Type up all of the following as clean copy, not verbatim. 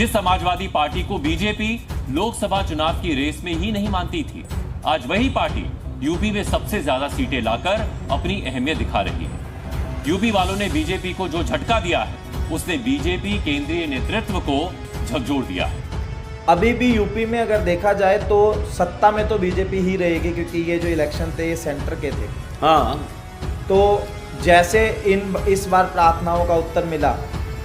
जिस समाजवादी पार्टी को बीजेपी लोकसभा चुनाव की रेस में ही नहीं मानती थी, आज वही पार्टी यूपी में सबसे ज्यादा सीटें लाकर अपनी अहमियत दिखा रही है। यूपी वालों ने बीजेपी को जो झटका दिया है, उसने बीजेपी केंद्रीय नेतृत्व को झकझोर दिया है। अभी भी यूपी में अगर देखा जाए तो सत्ता में तो बीजेपी ही रहेगी, क्योंकि ये जो इलेक्शन थे ये सेंटर के थे। हाँ, तो जैसे इस बार प्रार्थनाओं का उत्तर मिला,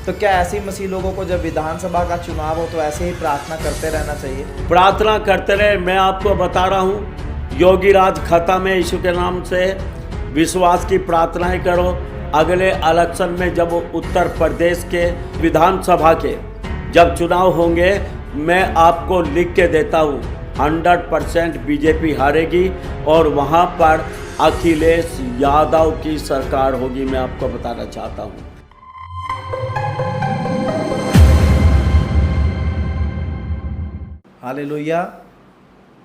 तो क्या ऐसे ही मसीह लोगों को जब विधानसभा का चुनाव हो तो ऐसे ही प्रार्थना करते रहना चाहिए? प्रार्थना करते रहे। मैं आपको बता रहा हूँ, योगी राज खत्म है, यीशु के नाम से विश्वास की प्रार्थनाएं करो। अगले इलेक्शन में जब उत्तर प्रदेश के विधानसभा के जब चुनाव होंगे, मैं आपको लिख के देता हूँ 100% बीजेपी हारेगी और वहाँ पर अखिलेश यादव की सरकार होगी। मैं आपको बताना चाहता हूँ। हालेलुया,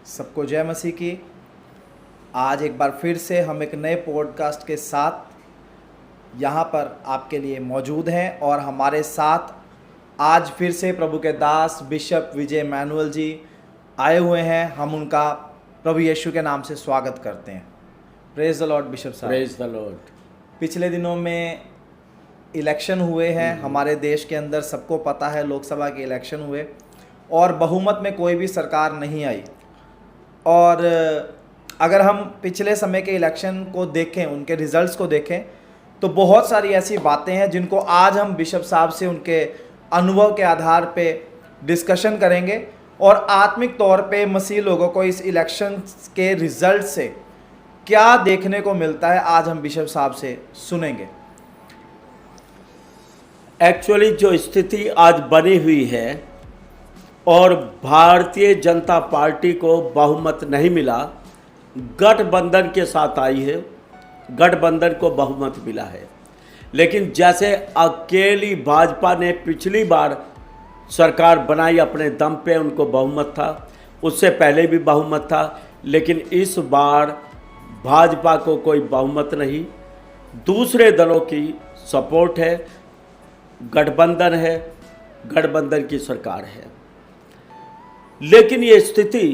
सबको जय मसीह की। आज एक बार फिर से हम एक नए पॉडकास्ट के साथ यहाँ पर आपके लिए मौजूद हैं और हमारे साथ आज फिर से प्रभु के दास बिशप विजय मैनुअल जी आए हुए हैं। हम उनका प्रभु यीशु के नाम से स्वागत करते हैं। प्रेज द लॉर्ड बिशप साहब। Praise the Lord. पिछले दिनों में इलेक्शन हुए हैं हमारे देश के अंदर, सबको पता है लोकसभा के इलेक्शन हुए और बहुमत में कोई भी सरकार नहीं आई। और अगर हम पिछले समय के इलेक्शन को देखें, उनके रिजल्ट्स को देखें, तो बहुत सारी ऐसी बातें हैं जिनको आज हम बिशप साहब से उनके अनुभव के आधार पे डिस्कशन करेंगे और आत्मिक तौर पे मसीह लोगों को इस इलेक्शन के रिजल्ट से क्या देखने को मिलता है, आज हम बिशप साहब से सुनेंगे। एक्चुअली जो स्थिति आज बनी हुई है और भारतीय जनता पार्टी को बहुमत नहीं मिला, गठबंधन के साथ आई है, गठबंधन को बहुमत मिला है। लेकिन जैसे अकेली भाजपा ने पिछली बार सरकार बनाई अपने दम पे, उनको बहुमत था, उससे पहले भी बहुमत था, लेकिन इस बार भाजपा को कोई बहुमत नहीं, दूसरे दलों की सपोर्ट है, गठबंधन है, गठबंधन की सरकार है। लेकिन ये स्थिति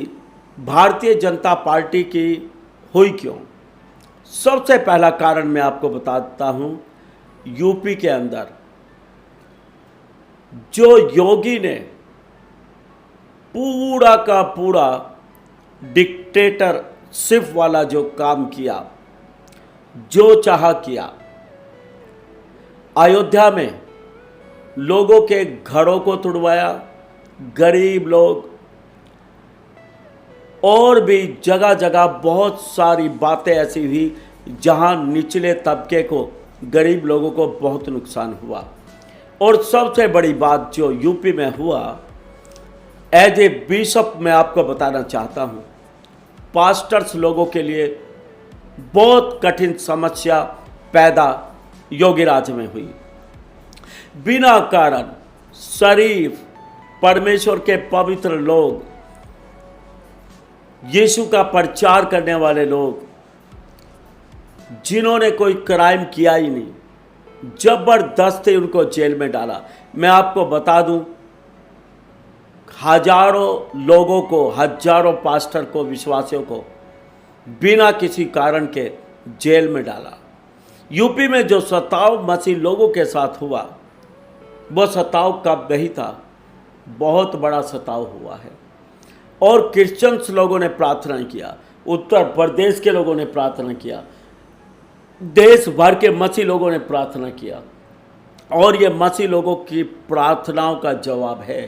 भारतीय जनता पार्टी की हुई क्यों? सबसे पहला कारण मैं आपको बताता हूं, यूपी के अंदर जो योगी ने पूरा का पूरा डिक्टेटरशिप वाला जो काम किया, जो चाहा किया, अयोध्या में लोगों के घरों को तुड़वाया, गरीब लोग, और भी जगह जगह बहुत सारी बातें ऐसी हुई जहां निचले तबके को, गरीब लोगों को बहुत नुकसान हुआ। और सबसे बड़ी बात जो यूपी में हुआ, एज ए बिशप मैं आपको बताना चाहता हूं, पास्टर्स लोगों के लिए बहुत कठिन समस्या पैदा योगी राज में हुई। बिना कारण शरीफ परमेश्वर के पवित्र लोग, यीशु का प्रचार करने वाले लोग, जिन्होंने कोई क्राइम किया ही नहीं, जबरदस्ती उनको जेल में डाला। मैं आपको बता दूं, हजारों लोगों को, हजारों पास्टर को, विश्वासियों को बिना किसी कारण के जेल में डाला। यूपी में जो सताव मसीह लोगों के साथ हुआ, वो सताव कब नहीं था, बहुत बड़ा सताव हुआ है। और क्रिश्चियंस लोगों ने प्रार्थना किया, उत्तर प्रदेश के लोगों ने प्रार्थना किया, देश भर के मसीह लोगों ने प्रार्थना किया। और ये मसीह लोगों की प्रार्थनाओं का जवाब है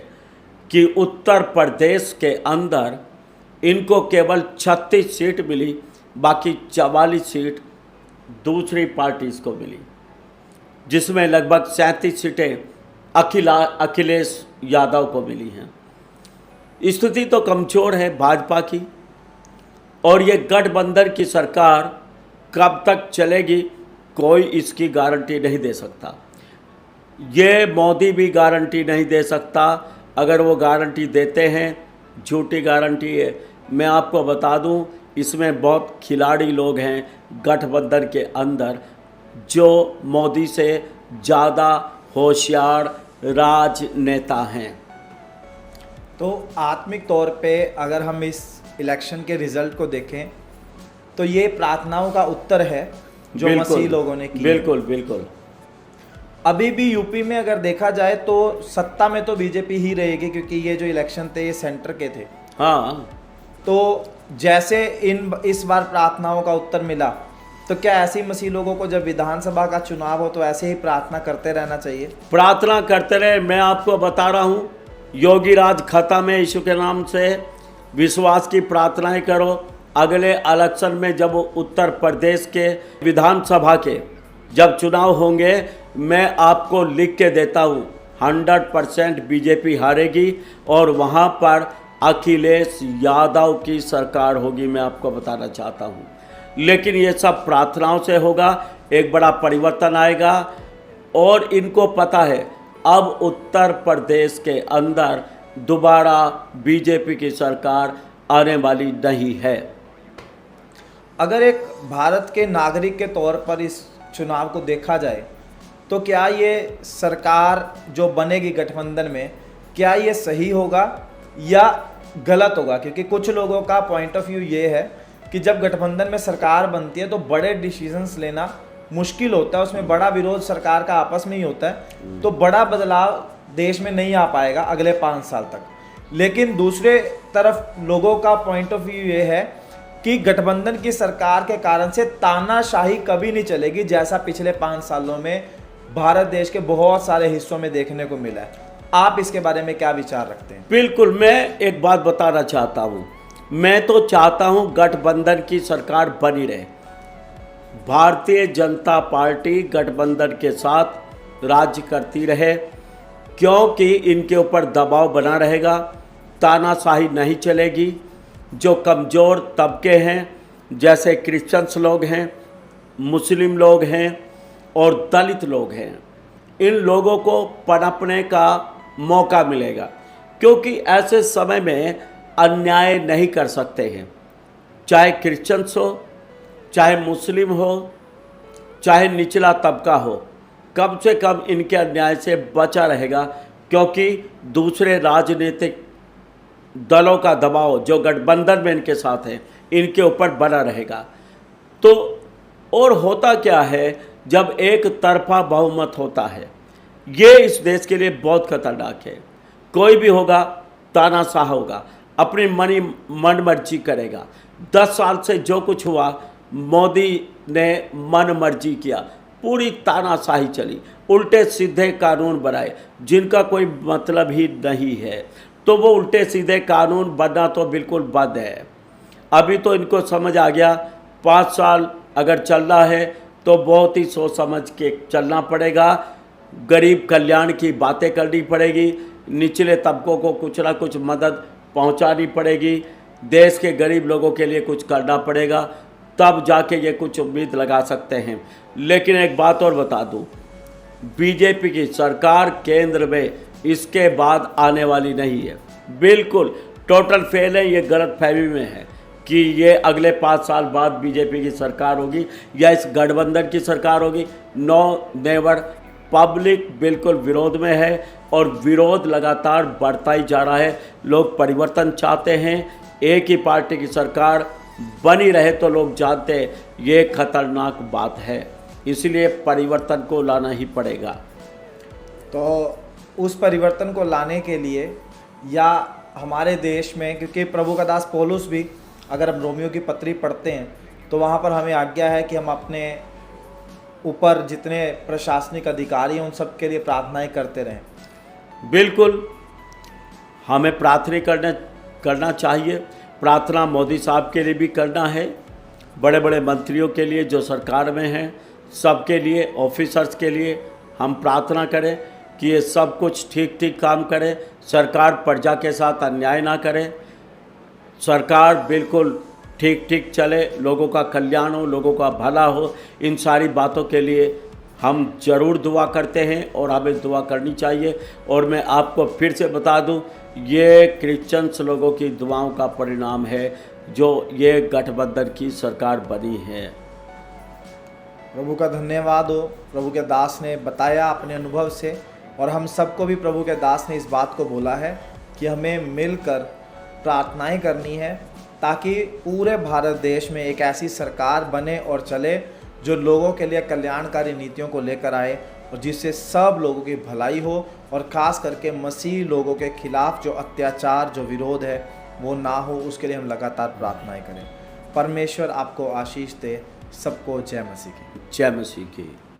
कि उत्तर प्रदेश के अंदर इनको केवल 36 सीट मिली, बाकी 44 सीट दूसरी पार्टीज को मिली, जिसमें लगभग 37 सीटें अखिलेश यादव को मिली हैं। स्थिति तो कमजोर है भाजपा की, और ये गठबंधन की सरकार कब तक चलेगी कोई इसकी गारंटी नहीं दे सकता। ये मोदी भी गारंटी नहीं दे सकता। अगर वो गारंटी देते हैं, झूठी गारंटी है। मैं आपको बता दूं, इसमें बहुत खिलाड़ी लोग हैं गठबंधन के अंदर, जो मोदी से ज़्यादा होशियार राजनेता हैं। तो आत्मिक तौर पे अगर हम इस इलेक्शन के रिजल्ट को देखें तो ये प्रार्थनाओं का उत्तर है जो बिल्कुल, मसीह लोगों ने की। बिल्कुल बिल्कुल। अभी भी यूपी में अगर देखा जाए तो सत्ता में तो बीजेपी ही रहेगी, क्योंकि ये जो इलेक्शन थे ये सेंटर के थे। हाँ, तो जैसे इस बार प्रार्थनाओं का उत्तर मिला, तो क्या ऐसे ही मसीह लोगों को जब विधानसभा का चुनाव हो तो ऐसे ही प्रार्थना करते रहना चाहिए? प्रार्थना करते रहे। मैं आपको बता रहा हूँ, योगी राज खत्म है, यीशु के नाम से विश्वास की प्रार्थनाएं करो। अगले इलेक्शन में जब उत्तर प्रदेश के विधानसभा के जब चुनाव होंगे, मैं आपको लिख के देता हूँ 100% बीजेपी हारेगी और वहाँ पर अखिलेश यादव की सरकार होगी। मैं आपको बताना चाहता हूँ, लेकिन ये सब प्रार्थनाओं से होगा, एक बड़ा परिवर्तन आएगा। और इनको पता है अब उत्तर प्रदेश के अंदर दोबारा बीजेपी की सरकार आने वाली नहीं है। अगर एक भारत के नागरिक के तौर पर इस चुनाव को देखा जाए तो क्या ये सरकार जो बनेगी गठबंधन में, क्या ये सही होगा या गलत होगा? क्योंकि कुछ लोगों का पॉइंट ऑफ व्यू ये है कि जब गठबंधन में सरकार बनती है तो बड़े डिसीजंस लेना मुश्किल होता है, उसमें बड़ा विरोध सरकार का आपस में ही होता है, तो बड़ा बदलाव देश में नहीं आ पाएगा अगले 5 साल तक। लेकिन दूसरे तरफ लोगों का पॉइंट ऑफ व्यू ये है कि गठबंधन की सरकार के कारण से तानाशाही कभी नहीं चलेगी, जैसा पिछले 5 सालों में भारत देश के बहुत सारे हिस्सों में देखने को मिला है। आप इसके बारे में क्या विचार रखते हैं? बिल्कुल, मैं एक बात बताना चाहता हूँ। मैं तो चाहता हूँ गठबंधन की सरकार बनी रहे। भारतीय जनता पार्टी गठबंधन के साथ राज्य करती रहे, क्योंकि इनके ऊपर दबाव बना रहेगा, तानाशाही नहीं चलेगी। जो कमज़ोर तबके हैं, जैसे क्रिश्चियंस लोग हैं, मुस्लिम लोग हैं और दलित लोग हैं, इन लोगों को पनपने का मौका मिलेगा, क्योंकि ऐसे समय में अन्याय नहीं कर सकते हैं। चाहे क्रिश्चियंस हो, चाहे मुस्लिम हो, चाहे निचला तबका हो, कम से कम इनके अन्याय से बचा रहेगा, क्योंकि दूसरे राजनीतिक दलों का दबाव जो गठबंधन में इनके साथ है, इनके ऊपर बना रहेगा। तो और होता क्या है, जब एक तरफा बहुमत होता है, ये इस देश के लिए बहुत खतरनाक है। कोई भी होगा तानाशाह होगा, अपनी मन मर्जी करेगा। 10 साल से जो कुछ हुआ, मोदी ने मन मर्जी किया, पूरी तानाशाही चली, उल्टे सीधे कानून बनाए जिनका कोई मतलब ही नहीं है। तो वो उल्टे सीधे कानून बनना तो बिल्कुल बंद है। अभी तो इनको समझ आ गया 5 साल अगर चलना है तो बहुत ही सोच समझ के चलना पड़ेगा। गरीब कल्याण की बातें करनी पड़ेगी, निचले तबकों को कुछ ना कुछ मदद पहुंचानी पड़ेगी, देश के गरीब लोगों के लिए कुछ करना पड़ेगा, तब जाके ये कुछ उम्मीद लगा सकते हैं। लेकिन एक बात और बता दूं, बीजेपी की सरकार केंद्र में इसके बाद आने वाली नहीं है। बिल्कुल टोटल फेल है, ये गलतफहमी में है कि ये अगले 5 साल बाद बीजेपी की सरकार होगी या इस गठबंधन की सरकार होगी। No never. पब्लिक बिल्कुल विरोध में है और विरोध लगातार बढ़ता ही जा रहा है। लोग परिवर्तन चाहते हैं, एक ही पार्टी की सरकार बनी रहे तो लोग जानते हैं ये खतरनाक बात है, इसलिए परिवर्तन को लाना ही पड़ेगा। तो उस परिवर्तन को लाने के लिए या हमारे देश में, क्योंकि प्रभु का दास पौलुस भी, अगर हम रोमियो की पत्री पढ़ते हैं तो वहाँ पर हमें आज्ञा है कि हम अपने ऊपर जितने प्रशासनिक अधिकारी हैं उन सब के लिए प्रार्थनाएं करते रहें। बिल्कुल, हमें प्रार्थना करना चाहिए। प्रार्थना मोदी साहब के लिए भी करना है, बड़े बड़े मंत्रियों के लिए जो सरकार में हैं, सबके लिए, ऑफिसर्स के लिए हम प्रार्थना करें कि ये सब कुछ ठीक काम करे, सरकार प्रजा के साथ अन्याय ना करे, सरकार बिल्कुल ठीक चले, लोगों का कल्याण हो, लोगों का भला हो। इन सारी बातों के लिए हम ज़रूर दुआ करते हैं और हमें दुआ करनी चाहिए। और मैं आपको फिर से बता दूं, ये क्रिश्चियंस लोगों की दुआओं का परिणाम है जो ये गठबंधन की सरकार बनी है। प्रभु का धन्यवाद हो, प्रभु के दास ने बताया अपने अनुभव से, और हम सबको भी प्रभु के दास ने इस बात को बोला है कि हमें मिलकर प्रार्थनाएं करनी है ताकि पूरे भारत देश में एक ऐसी सरकार बने और चले जो लोगों के लिए कल्याणकारी नीतियों को लेकर आए और जिससे सब लोगों की भलाई हो और ख़ास करके मसीह लोगों के खिलाफ जो अत्याचार जो विरोध है वो ना हो, उसके लिए हम लगातार प्रार्थनाएं करें। परमेश्वर आपको आशीष दे। सबको जय मसीह की। जय मसीह की।